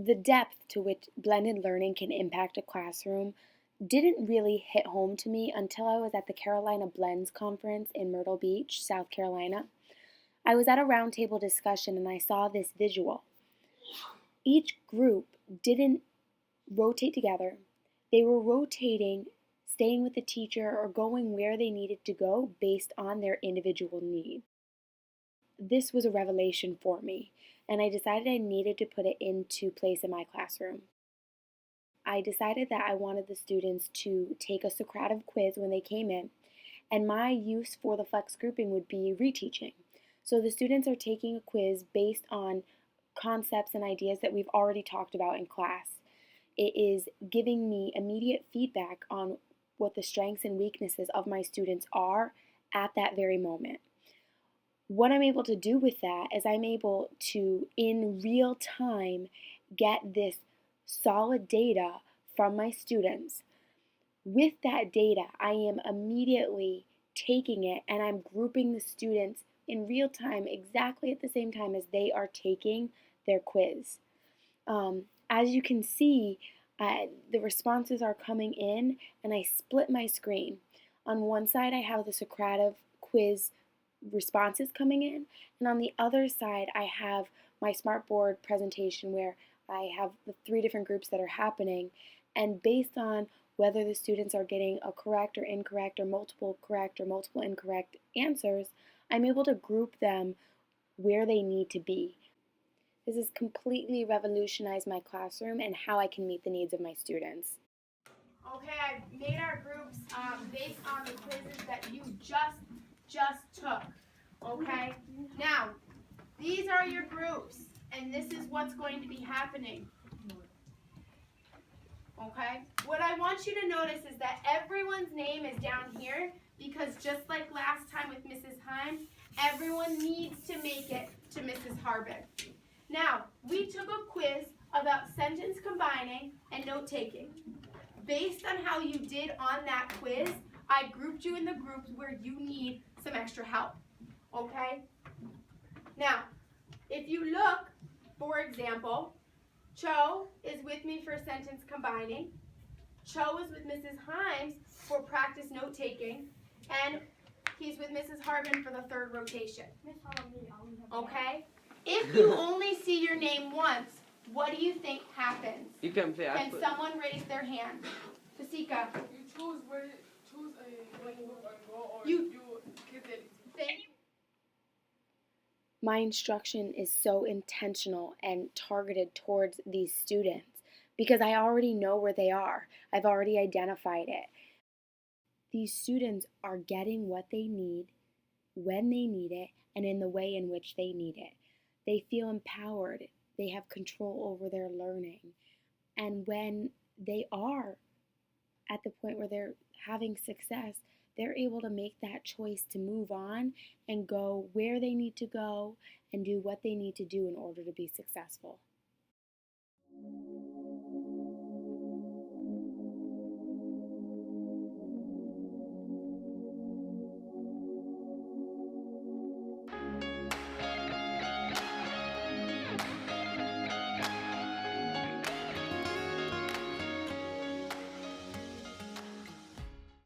The depth to which blended learning can impact a classroom didn't really hit home to me until I was at the Carolina Blends Conference in Myrtle Beach, South Carolina. I was at a roundtable discussion and I saw this visual. Each group didn't rotate together. They were rotating, staying with the teacher, or going where they needed to go based on their individual need. This was a revelation for me, and I decided I needed to put it into place in my classroom. I decided that I wanted the students to take a Socrative quiz when they came in, and my use for the flex grouping would be reteaching. So the students are taking a quiz based on concepts and ideas that we've already talked about in class. It is giving me immediate feedback on what the strengths and weaknesses of my students are at that very moment. What I'm able to do with that is I'm able to, in real time, get this solid data from my students. With that data, I am immediately taking it and I'm grouping the students in real time exactly at the same time as they are taking their quiz. As you can see, the responses are coming in and I split my screen. On one side, I have the Socrative quiz responses coming in, and on the other side, I have my Smartboard presentation where I have the 3 different groups that are happening, and based on whether the students are getting a correct or incorrect or multiple correct or multiple incorrect answers, I'm able to group them where they need to be. This has completely revolutionized my classroom and how I can meet the needs of my students. Okay, I've made our groups based on the quizzes that you just took. Okay? Now, these are your groups, and this is what's going to be happening. Okay? What I want you to notice is that everyone's name is down here because just like last time with Mrs. Himes, everyone needs to make it to Mrs. Harbin. Now, we took a quiz about sentence combining and note-taking. Based on how you did on that quiz, I grouped you in the groups where you need some extra help. Okay? Now, if you look, for example, Cho is with me for sentence combining. Cho is with Mrs. Himes for practice note-taking. And he's with Mrs. Harbin for the 3rd rotation. Okay? If you only see your name once, what do you think happens? You can play. Can someone raise their hand? Fasika. You choose where you go or You keep it. Thank you. My instruction is so intentional and targeted towards these students because I already know where they are. I've already identified it. These students are getting what they need, when they need it, and in the way in which they need it. They feel empowered. They have control over their learning. And when they are at the point where they're having success, they're able to make that choice to move on and go where they need to go and do what they need to do in order to be successful.